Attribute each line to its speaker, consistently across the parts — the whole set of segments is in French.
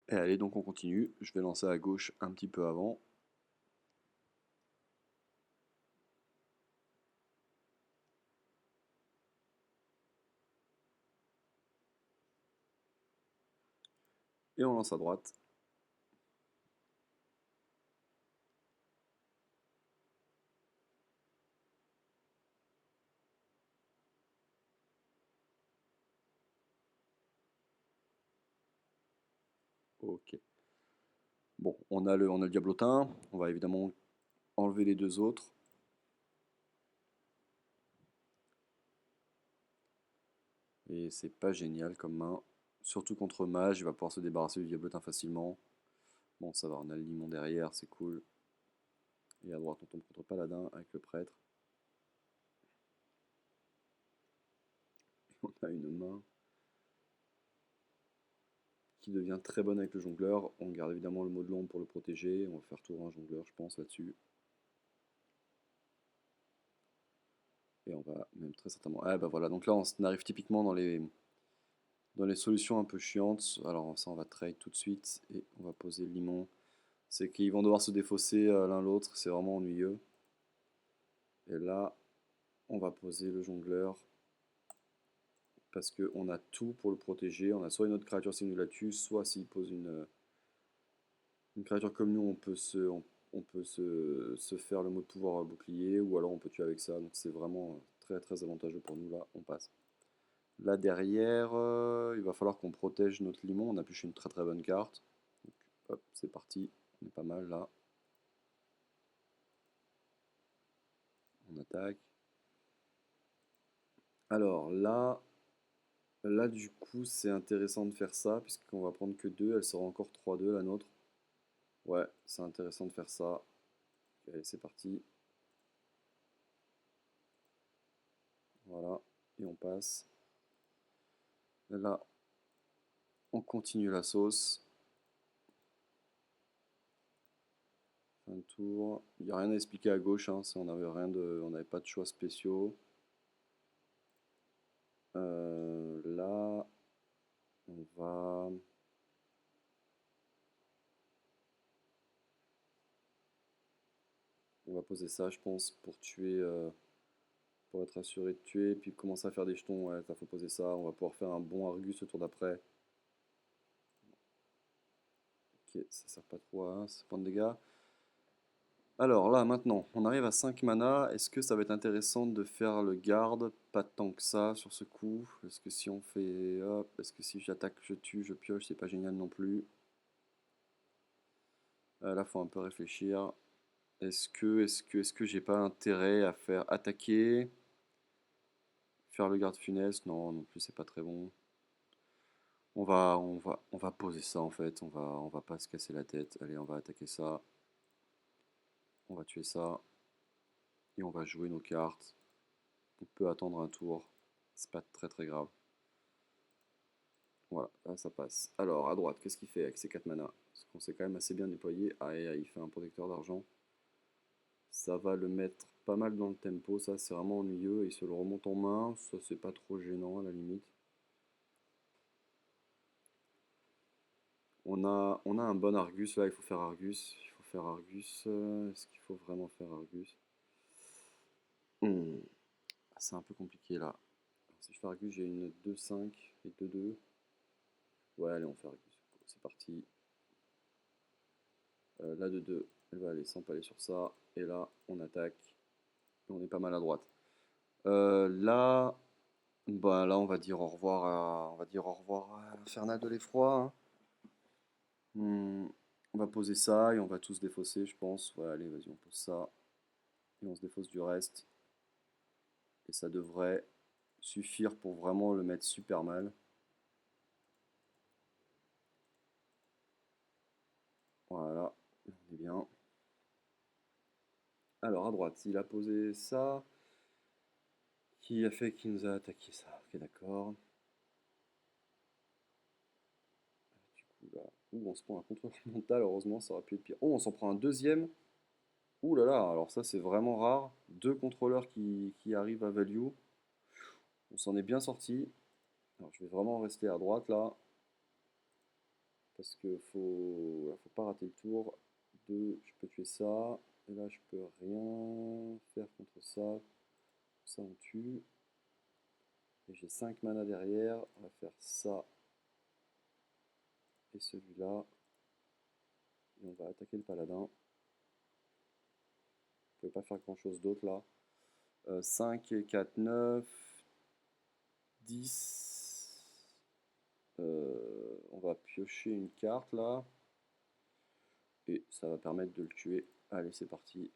Speaker 1: Et allez, donc on continue. Je vais lancer à gauche un petit peu avant. Et on lance à droite. Ok. Bon, on a le diablotin. On va évidemment enlever les deux autres. Et c'est pas génial comme main. Surtout contre mage, il va pouvoir se débarrasser du diablotin facilement. Bon, ça va, on a le limon derrière, c'est cool. Et à droite, on tombe contre paladin avec le prêtre. On a une main qui devient très bonne avec le jongleur. On garde évidemment le mot de l'ombre pour le protéger. On va faire tour un jongleur, je pense, là-dessus. Et on va même très certainement. Ah bah voilà, donc là on arrive typiquement dans les solutions un peu chiantes. Alors ça on va trade tout de suite et on va poser le limon. C'est qu'ils vont devoir se défausser l'un l'autre, c'est vraiment ennuyeux. Et là on va poser le jongleur parce qu'on a tout pour le protéger. On a soit une autre créature s'il nous la tue, soit s'il pose une créature comme nous, on peut se faire le mot de pouvoir bouclier, ou alors on peut tuer avec ça. Donc c'est vraiment très très avantageux pour nous là, on passe. Là derrière, il va falloir qu'on protège notre limon. On a pioché une très très bonne carte. Donc, hop, c'est parti. On est pas mal là. On attaque. Alors là du coup c'est intéressant de faire ça puisqu'on va prendre que 2. Elle sera encore 3-2 la nôtre. Ouais, c'est intéressant de faire ça. Allez, c'est parti. Voilà. Et on passe. Là, on continue la sauce. Fin de tour. Il n'y a rien à expliquer à gauche, hein, on n'avait pas de choix spéciaux. Là, on va. On va poser ça, je pense, pour tuer, pour être assuré de tuer, puis commencer à faire des jetons. Ouais, ça faut poser ça. On va pouvoir faire un bon Argus le tour d'après. Ok, ça sert pas trop à 1, points de dégâts. Alors là, maintenant, on arrive à 5 mana. Est-ce que ça va être intéressant de faire le garde? Pas tant que ça sur ce coup. Est-ce que si on fait. Hop, est-ce que si j'attaque, je tue, je pioche, c'est pas génial non plus. Là, faut un peu réfléchir. Est-ce que j'ai pas intérêt à faire attaquer? Faire le garde funeste? Non, non plus, c'est pas très bon. On va poser ça en fait. On va pas se casser la tête. Allez, on va attaquer ça. On va tuer ça. Et on va jouer nos cartes. On peut attendre un tour. C'est pas très très grave. Voilà, là ça passe. Alors, à droite, qu'est-ce qu'il fait avec ses 4 mana? Parce qu'on s'est quand même assez bien déployé. Ah, et il fait un protecteur d'argent. Ça va le mettre pas mal dans le tempo. Ça, c'est vraiment ennuyeux. Il se le remonte en main. Ça, c'est pas trop gênant à la limite. On a un bon Argus là. Il faut faire Argus. Il faut faire Argus. Est-ce qu'il faut vraiment faire Argus? Hmm, c'est un peu compliqué là. Alors, si je fais Argus, j'ai une 2-5 et 2-2. Ouais, allez, on fait Argus. C'est parti. La 2-2, elle va aller s'empaler sur ça. Et là, on attaque. Et on est pas mal à droite. Là, bah là, on va dire au revoir à l'Infernal de l'Effroi, hein. On va poser ça et on va tous défausser, je pense. Ouais, allez, vas-y, on pose ça. Et on se défausse du reste. Et ça devrait suffire pour vraiment le mettre super mal. Voilà, on est bien. Alors, à droite, il a posé ça. Qui a fait qu'il nous a attaqué ça? Ok, d'accord. Du coup, là. Ouh, on se prend un contrôle mental, heureusement, ça aurait pu être pire. Oh, on s'en prend un deuxième. Ouh là là, alors ça, c'est vraiment rare. Deux contrôleurs qui arrivent à value. On s'en est bien sorti. Alors, je vais vraiment rester à droite là. parce que faut pas rater le tour. 2, je peux tuer ça. Et là, je peux rien faire contre ça. Ça, on tue. Et j'ai 5 mana derrière. On va faire ça et celui-là. Et on va attaquer le paladin. Vous pouvez pas faire grand chose d'autre là. 5 et 4, 9, 10. On va piocher une carte là. Et ça va permettre de le tuer. Allez, c'est parti.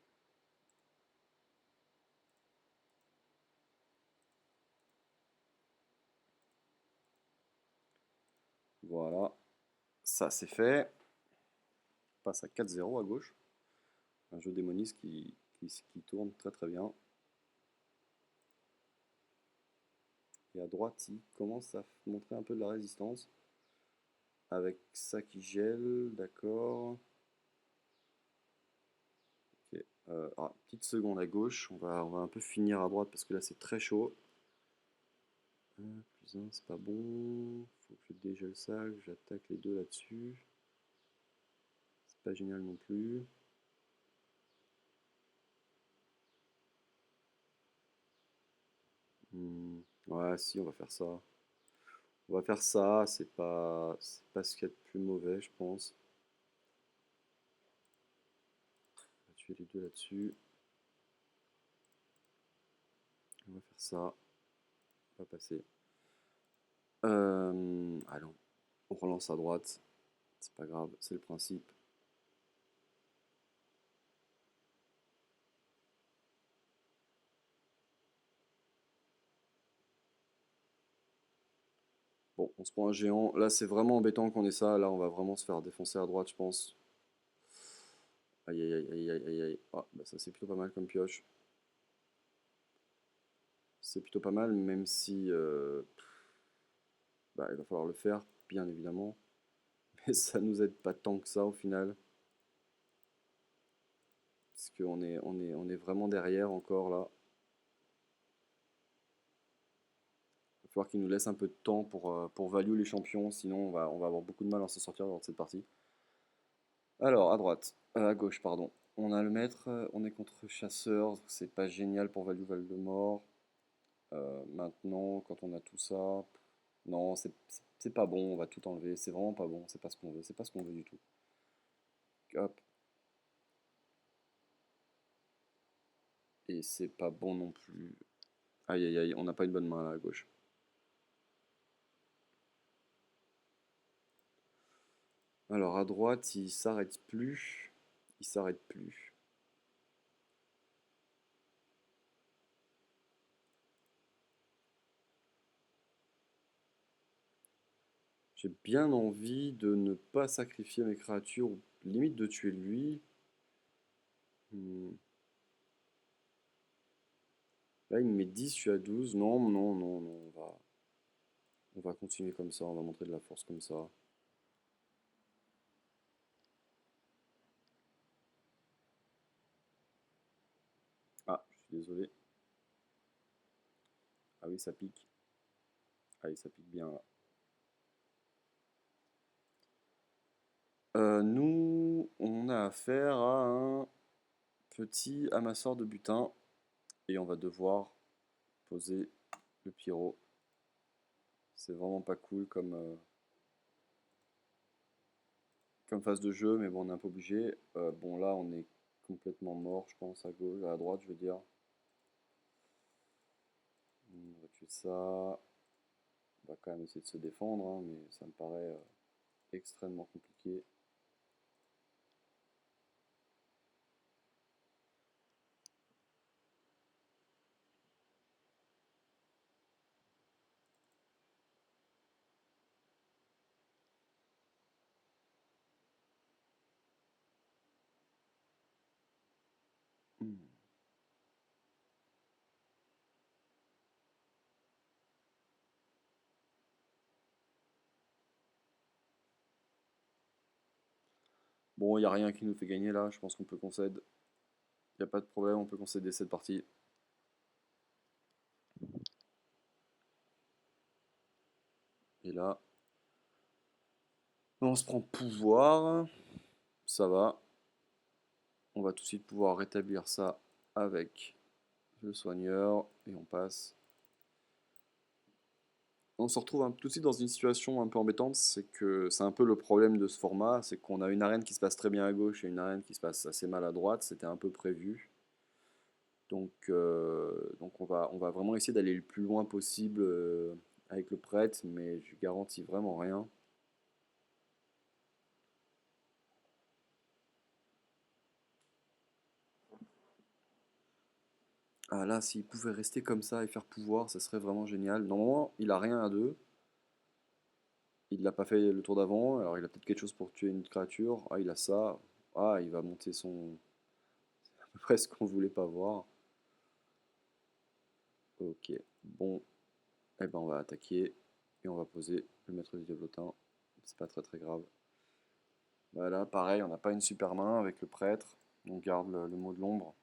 Speaker 1: Voilà. Ça, c'est fait. On passe à 4-0 à gauche. Un jeu démoniste qui tourne très très bien. Et à droite, il commence à montrer un peu de la résistance. Avec ça qui gèle, d'accord. Ok. Petite seconde à gauche, on va un peu finir à droite parce que là c'est très chaud. Plus 1, c'est pas bon. Faut que je dégèle ça, que j'attaque les deux là-dessus. C'est pas génial non plus. Ouais, si, on va faire ça. On va faire ça, c'est pas ce qu'il y a de plus mauvais, je pense. On va tuer les deux là-dessus. On va faire ça. On va passer. Allons, on relance à droite. C'est pas grave, c'est le principe. Bon, on se prend un géant. Là, c'est vraiment embêtant qu'on ait ça. Là, on va vraiment se faire défoncer à droite, je pense. Aïe, aïe, aïe, aïe, aïe, aïe, aïe. Ah, bah ça, c'est plutôt pas mal comme pioche. C'est plutôt pas mal, même si bah, il va falloir le faire, bien évidemment. Mais ça nous aide pas tant que ça au final. Parce qu'on est vraiment derrière encore là. Il va falloir qu'il nous laisse un peu de temps pour value les champions, sinon on va avoir beaucoup de mal à s'en sortir dans cette partie. Alors, à droite, à gauche, pardon. On a le maître, on est contre chasseur, c'est pas génial pour value Voldemort. Maintenant, quand on a tout ça, non, c'est pas bon, on va tout enlever, c'est vraiment pas bon, c'est pas ce qu'on veut, c'est pas ce qu'on veut du tout. Hop, et c'est pas bon non plus. Aïe aïe aïe, on n'a pas une bonne main là à gauche. Alors à droite, il s'arrête plus. Il s'arrête plus. J'ai bien envie de ne pas sacrifier mes créatures, ou limite de tuer lui. Hmm. Là, il me met 10, je suis à 12. Non, non, non, non, on va continuer comme ça, on va montrer de la force comme ça. Ah, je suis désolé. Ah oui, ça pique. Ah oui, ça pique bien là. Nous, on a affaire à un petit amasseur de butin et on va devoir poser le pyro. C'est vraiment pas cool comme phase de jeu, mais bon, on est un peu obligé. Bon, là, on est complètement mort, je pense, à gauche, à droite, je veux dire. On va tuer ça. On va quand même essayer de se défendre, hein, mais ça me paraît extrêmement compliqué. Hmm. Bon, il n'y a rien qui nous fait gagner là, je pense qu'on peut concéder. Il n'y a pas de problème, on peut concéder cette partie. Et là, On se prend pouvoir, ça va. On va tout de suite pouvoir rétablir ça avec le soigneur et on passe. On se retrouve tout de suite dans une situation un peu embêtante, c'est que c'est un peu le problème de ce format, c'est qu'on a une arène qui se passe très bien à gauche et une arène qui se passe assez mal à droite, c'était un peu prévu. Donc on va vraiment essayer d'aller le plus loin possible avec le prêtre, mais je garantis vraiment rien. Ah là, s'il pouvait rester comme ça et faire pouvoir, ça serait vraiment génial. Normalement, il a rien à deux. Il l'a pas fait le tour d'avant, alors il a peut-être quelque chose pour tuer une créature. Ah, il a ça. Ah, il va monter son. À peu près ce qu'on voulait pas voir. Ok, bon. Eh ben, on va attaquer et on va poser le maître du diablotin. C'est pas très très grave. Voilà, pareil, on n'a pas une super main avec le prêtre. On garde le mot de l'ombre.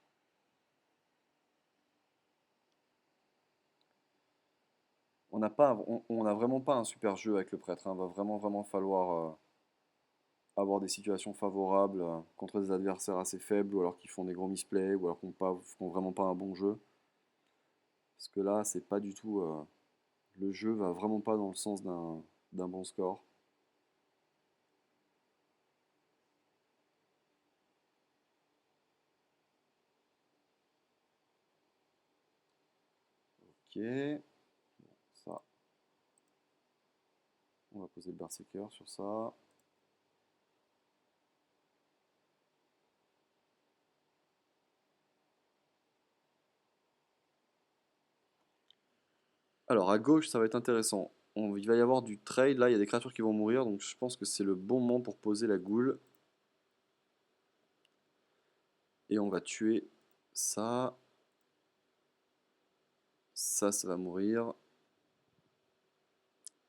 Speaker 1: On n'a vraiment pas un super jeu avec le prêtre, hein. Va vraiment vraiment falloir avoir des situations favorables contre des adversaires assez faibles ou alors qui font des gros misplays ou alors qui n'ont vraiment pas un bon jeu. Parce que là, c'est pas du tout. Le jeu va vraiment pas dans le sens d'un bon score. Ok, ça. On va poser le Berserker sur ça. Alors à gauche, ça va être intéressant. Il va y avoir du trade, là il y a des créatures qui vont mourir, donc je pense que c'est le bon moment pour poser la goule. Et on va tuer ça. Ça va mourir.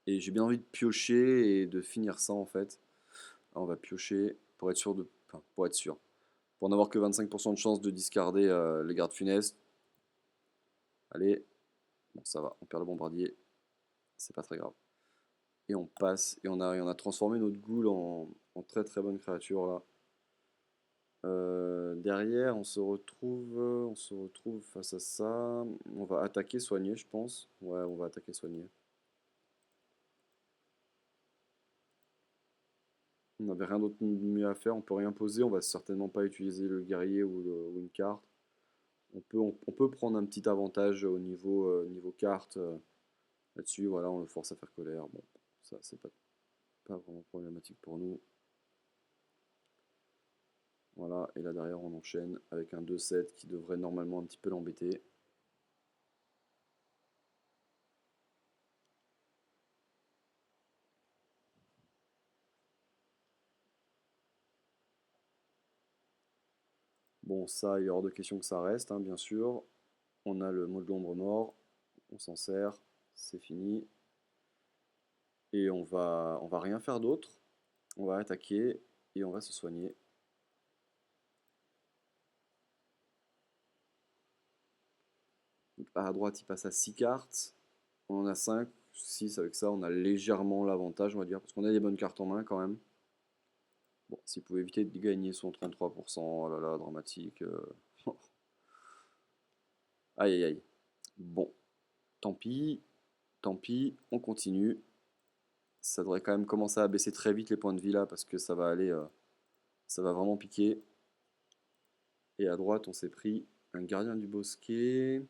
Speaker 1: Et j'ai bien envie de piocher et de finir ça en fait. Alors, on va piocher pour être sûr de. Enfin, pour être sûr. Pour n'avoir que 25% de chance de discarder les gardes funestes. Allez, bon ça va, on perd le bombardier, c'est pas très grave. Et on passe, et on a transformé notre ghoul en très très bonne créature là. Derrière, on se retrouve face à ça. On va attaquer, soigner, je pense. Ouais, on va attaquer, soigner. On n'avait rien d'autre de mieux à faire, on peut rien poser, on va certainement pas utiliser le guerrier ou une carte. On peut prendre un petit avantage au niveau carte là-dessus, voilà, on le force à faire colère. Bon, ça c'est pas vraiment problématique pour nous. Voilà, et là derrière on enchaîne avec un 2-7 qui devrait normalement un petit peu l'embêter. Bon, ça, il est hors de question que ça reste, hein, bien sûr. On a le mot de l'ombre mort, on s'en sert, c'est fini. Et on va rien faire d'autre. On va attaquer et on va se soigner. À droite, il passe à 6 cartes. On en a 5, 6 avec ça. On a légèrement l'avantage, on va dire, parce qu'on a des bonnes cartes en main quand même. Bon, s'il pouvait éviter de gagner son 33%, oh là là, dramatique. Aïe aïe aïe. Bon, tant pis, tant pis, on continue. Ça devrait quand même commencer à baisser très vite les points de vie là, parce que ça va aller, ça va vraiment piquer. Et à droite, on s'est pris un gardien du bosquet.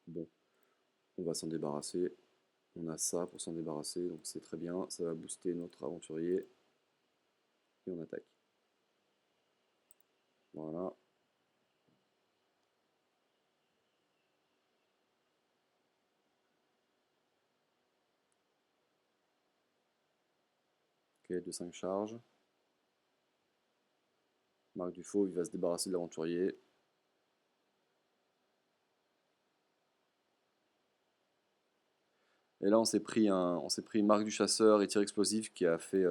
Speaker 1: Bon, on va s'en débarrasser. On a ça pour s'en débarrasser, donc c'est très bien. Ça va booster notre aventurier. Et on attaque. Voilà. Ok, de 5 charges. Marc Dufaux, il va se débarrasser de l'aventurier. Et là, on s'est pris Marc du chasseur et tir explosif qui a fait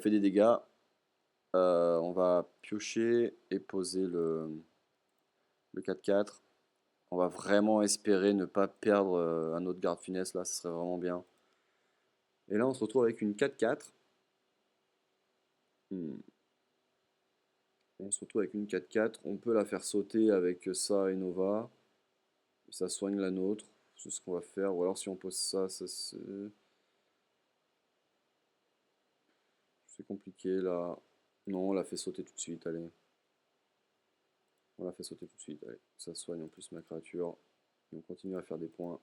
Speaker 1: des dégâts. On va piocher et poser le 4-4. On va vraiment espérer ne pas perdre un autre garde finesse là, ce serait vraiment bien. Et là, on se retrouve avec une 4-4. Hmm. On se retrouve avec une 4-4. On peut la faire sauter avec ça et Nova. Et ça soigne la nôtre. C'est ce qu'on va faire. Ou alors si on pose ça, c'est compliqué là. Non, on la fait sauter tout de suite. Allez. On la fait sauter tout de suite. Allez. Ça soigne en plus ma créature. Et on continue à faire des points.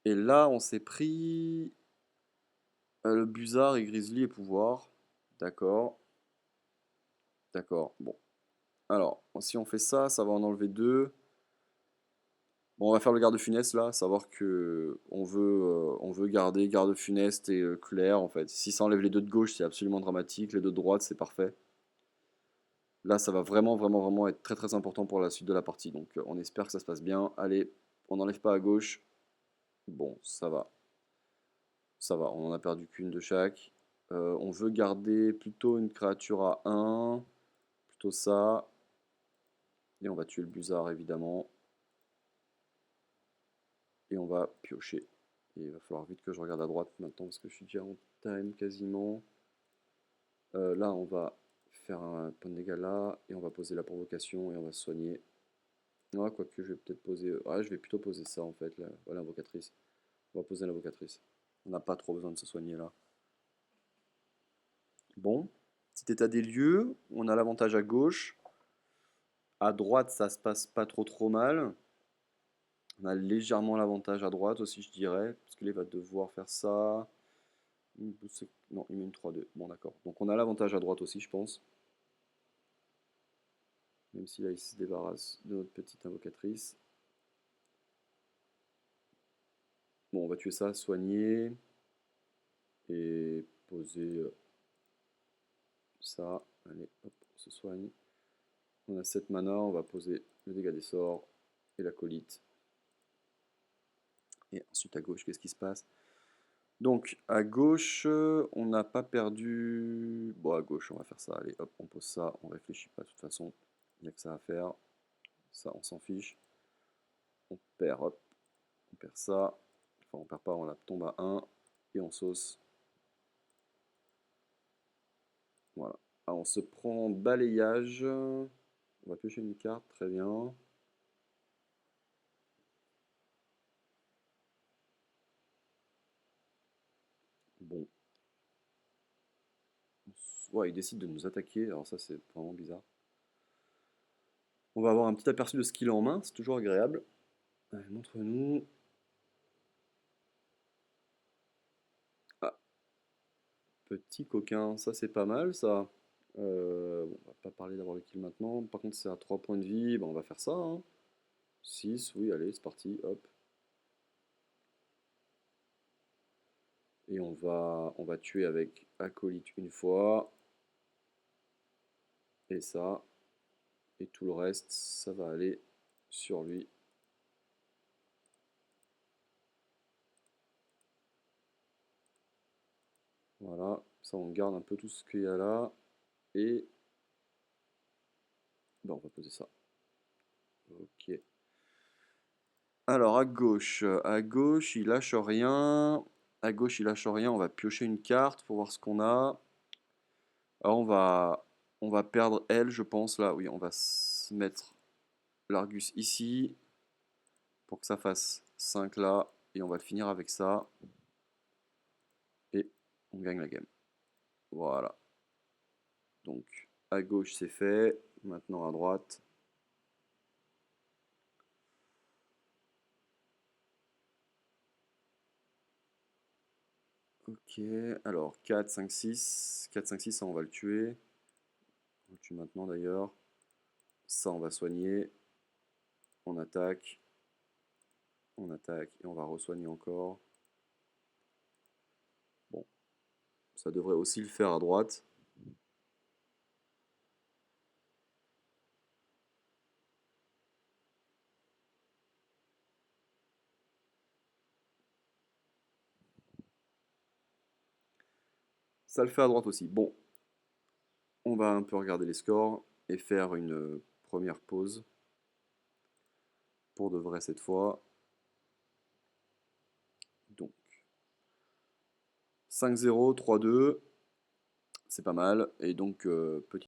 Speaker 1: Et là, on s'est pris le Buzard et Grizzly et pouvoir. D'accord. D'accord. Bon. Alors, si on fait ça, ça va en enlever deux. Bon, on va faire le garde funeste là, savoir que on veut garder garde funeste et clair en fait. Si ça enlève les deux de gauche, c'est absolument dramatique. Les deux de droite, c'est parfait. Là, ça va vraiment, vraiment, vraiment être très, très important pour la suite de la partie. Donc, on espère que ça se passe bien. Allez, on n'enlève pas à gauche. Bon, ça va. Ça va, on en a perdu qu'une de chaque. On veut garder plutôt une créature à 1. Plutôt ça. Et on va tuer le Buzard évidemment. Et on va piocher. Et il va falloir vite que je regarde à droite maintenant parce que je suis déjà en time quasiment. Là, on va faire un point de dégâts là. Et on va poser la provocation et on va se soigner. Ouais, quoique je vais peut-être poser. Ouais, je vais plutôt poser ça en fait. Là. Voilà, l'invocatrice. On va poser l'invocatrice. On n'a pas trop besoin de se soigner là. Bon, petit état des lieux. On a l'avantage à gauche. À droite, ça se passe pas trop mal. On a légèrement l'avantage à droite aussi, je dirais. Parce qu'il va devoir faire ça. Non, il met une 3-2. Bon, d'accord. Donc on a l'avantage à droite aussi, je pense. Même si là, il se débarrasse de notre petite invocatrice. Bon, on va tuer ça, soigner. Et poser ça. Allez, hop, on se soigne. On a 7 mana, on va poser le dégât des sorts et l'acolyte. Et ensuite à gauche, qu'est-ce qui se passe? Donc à gauche, on n'a pas perdu. Bon, à gauche, on va faire ça. Allez, hop, on pose ça. On réfléchit pas de toute façon. Il n'y a que ça à faire. Ça, on s'en fiche. On perd, hop, on perd ça. Enfin, on perd pas, on la tombe à 1. Et on sauce. Voilà. Alors, on se prend balayage. On va piocher une carte, très bien. Bon. Ouais, il décide de nous attaquer. Alors ça, c'est vraiment bizarre. On va avoir un petit aperçu de ce qu'il a en main. C'est toujours agréable. Allez, montre-nous. Ah, petit coquin. Ça, c'est pas mal, ça. Bon, on va pas parler d'avoir le kill maintenant. Par contre, c'est à 3 points de vie. Bon, on va faire ça. Hein. 6, oui, allez, c'est parti. Hop. Et on va tuer avec acolyte une fois. Et ça. Et tout le reste, ça va aller sur lui. Voilà. Ça, on garde un peu tout ce qu'il y a là. Et ben, on va poser ça. Ok. Alors à gauche, il lâche rien. À gauche, il lâche rien. On va piocher une carte pour voir ce qu'on a. Alors on va perdre elle, je pense là. Oui, on va se mettre l'Argus ici pour que ça fasse 5 là. Et on va le finir avec ça. Et on gagne la game. Voilà. Donc à gauche, c'est fait. Maintenant à droite. Ok, alors 4, 5, 6. 4, 5, 6, ça on va le tuer. On le tue maintenant d'ailleurs. Ça on va soigner. On attaque. On attaque et on va re-soigner encore. Bon, ça devrait aussi le faire à droite. Ça le fait à droite aussi. Bon, on va un peu regarder les scores et faire une première pause. Pour de vrai cette fois. 5-0, 3-2, c'est pas mal. Et donc, petit